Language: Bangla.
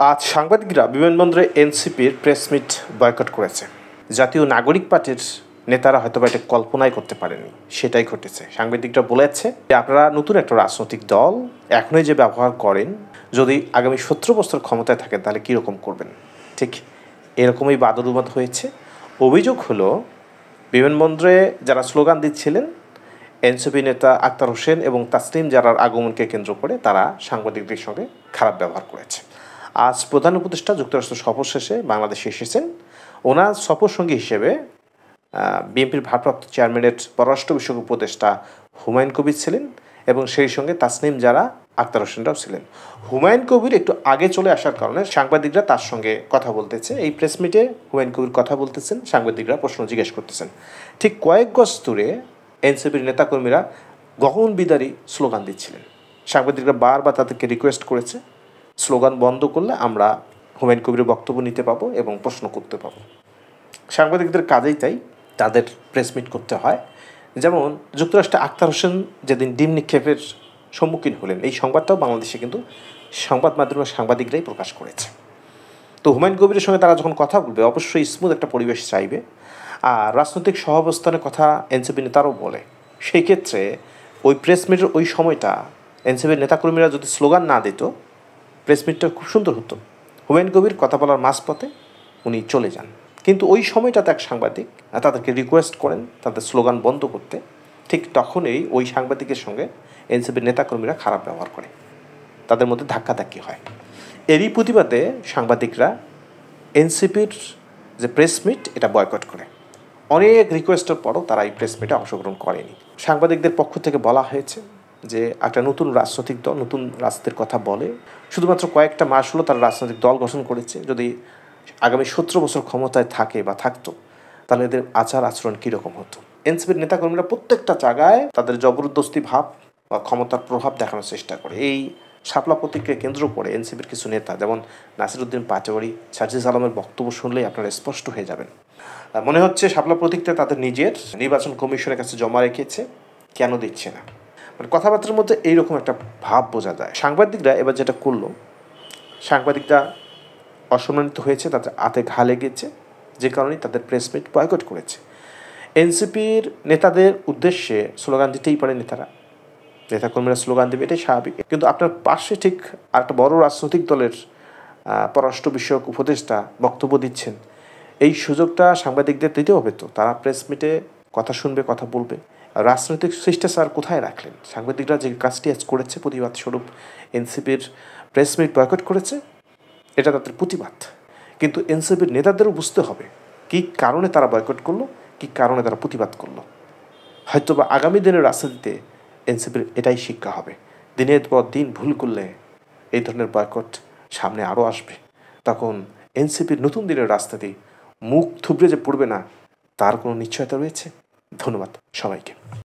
আজ সাংবাদিকরা বিমানবন্দরে এনসিপির প্রেস মিট বয়কট করেছে। জাতীয় নাগরিক পার্টির নেতারা হয়তো এটা কল্পনাই করতে পারেনি, সেটাই ঘটেছে। সাংবাদিকরা বলেছে যে আপনারা নতুন একটা রাজনৈতিক দল এখনই যে ব্যবহার করেন, যদি আগামী 17 বছর ক্ষমতায় থাকেন তাহলে কীরকম করবেন। ঠিক এরকমই বাদরুবাদ হয়েছে। অভিযোগ হলো বিমানবন্দরে যারা স্লোগান দিচ্ছিলেন এনসিপি নেতা আক্তার হোসেন এবং তাসনিম জারার আগমনকে কেন্দ্র করে তারা সাংবাদিকদের সঙ্গে খারাপ ব্যবহার করেছে। আজ প্রধান উপদেষ্টা যুক্তরাষ্ট্র সফর শেষে বাংলাদেশে এসেছেন। ওনার সফরসঙ্গী হিসেবে বিএনপির ভারপ্রাপ্ত চেয়ারম্যানের পররাষ্ট্র বিষয়ক উপদেষ্টা হুমায়ুন কবির ছিলেন এবং সেই সঙ্গে তাসনিম জারা আক্তার হোসেনরাও ছিলেন। হুমায়ুন কবির একটু আগে চলে আসার কারণে সাংবাদিকরা তার সঙ্গে কথা বলতেছে। এই প্রেস মিটে হুমায়ুন কবির কথা বলতেছেন, সাংবাদিকরা প্রশ্ন জিজ্ঞেস করতেছেন। ঠিক কয়েক গজ দূরে এনসিপির নেতাকর্মীরা গহন বিদারী স্লোগান দিচ্ছিলেন। সাংবাদিকরা বারবার তাদেরকে রিকোয়েস্ট করেছে স্লোগান বন্ধ করলে আমরা হুমায়ুন কবিরের বক্তব্য নিতে পাবো এবং প্রশ্ন করতে পাবো। সাংবাদিকদের কাজেই তাই তাদের প্রেস মিট করতে হয়। যেমন যুক্তরাষ্ট্রে আক্তার হোসেন যেদিন ডিম নিক্ষেপের সম্মুখীন হলেন, এই সংবাদটাও বাংলাদেশে কিন্তু সংবাদ মাধ্যমের সাংবাদিকরাই প্রকাশ করেছে। তো হুমায়ুন কবিরের সঙ্গে তারা যখন কথা বলবে অবশ্যই স্মুথ একটা পরিবেশ চাইবে। আর রাজনৈতিক সহাবস্থানের কথা এনসিপি নেতারাও বলে। সেই ক্ষেত্রে ওই প্রেস মিটের ওই সময়টা এনসিপির নেতাকর্মীরা যদি স্লোগান না দিত, প্রেস মিটটা খুব সুন্দর হতো। হুমায়ুন কবির কথা বলার মাঝপথে উনি চলে যান, কিন্তু ওই সময়টাতে এক সাংবাদিক তাদেরকে রিকোয়েস্ট করেন তাদের স্লোগান বন্ধ করতে। ঠিক তখনই ওই সাংবাদিকের সঙ্গে এনসিপির নেতাকর্মীরা খারাপ ব্যবহার করে, তাদের মধ্যে ধাক্কাধাক্কি হয়। এরই প্রতিবাদে সাংবাদিকরা এনসিপির যে প্রেস মিট এটা বয়কট করে। অনেক রিকোয়েস্টের পরও তারা এই প্রেস মিটে অংশগ্রহণ করেনি। সাংবাদিকদের পক্ষ থেকে বলা হয়েছে যে একটা নতুন রাজনৈতিক দল নতুন রাজনীতির কথা বলে, শুধুমাত্র কয়েকটা মাস হলো তারা রাজনৈতিক দল গঠন করেছে। যদি আগামী 17 বছর ক্ষমতায় থাকে বা থাকতো তাহলে এদের আচার আচরণ কীরকম হতো। এনসিপির নেতাকর্মীরা প্রত্যেকটা জায়গায় তাদের জবরদস্তি ভাব বা ক্ষমতার প্রভাব দেখানোর চেষ্টা করে। এই শাপলা প্রতীককে কেন্দ্র করে এনসিপির কিছু নেতা যেমন নাসিরউদ্দিন পাটোয়ারি, সাজিদ আলমের বক্তব্য শুনলেই আপনারা স্পষ্ট হয়ে যাবেন। মনে হচ্ছে শাপলা প্রতীকটা তাদের নিজের নির্বাচন কমিশনের কাছে জমা রেখেছে, কেন দিচ্ছে না। মানে কথাবার্তার মধ্যে এইরকম একটা ভাব বোঝা যায়। সাংবাদিকরা এবার যেটা করলো, সাংবাদিকরা অসম্মানিত হয়েছে, তাদের হাতে ঘা লেগেছে, যে কারণে তাদের প্রেস মিট বয়কট করেছে। এনসিপির নেতাদের উদ্দেশ্যে স্লোগান দিতেই পারে নেতাকর্মীরা স্লোগান দেবে, এটাই স্বাভাবিক। কিন্তু আপনার পাশে ঠিক আরেকটা বড় রাজনৈতিক দলের পররাষ্ট্র বিষয়ক উপদেষ্টা বক্তব্য দিচ্ছেন, এই সুযোগটা সাংবাদিকদের দিতে হবে। তো তারা প্রেস মিটে কথা শুনবে, কথা বলবে। রাজনৈতিক শিষ্টাচার কোথায় রাখলেন? সাংবাদিকরা যে কাজটি আজ করেছে প্রতিবাদ স্বরূপ এনসিপির প্রেস মিট বয়কট করেছে, এটা তাদের প্রতিবাদ। কিন্তু এনসিপির নেতাদেরও বুঝতে হবে কী কারণে তারা বয়কট করলো, কী কারণে তারা প্রতিবাদ করলো। হয়তো বা আগামী দিনের রাজনীতিতে এনসিপির এটাই শিক্ষা হবে। দিনের পর দিন ভুল করলে এই ধরনের বয়কট সামনে আরও আসবে। তখন এনসিপির নতুন দিনের রাজনীতি মুখ থুবড়ে যে পড়বে না তার কোনো নিশ্চয়তা রয়েছে। ধন্যবাদ সবাইকে।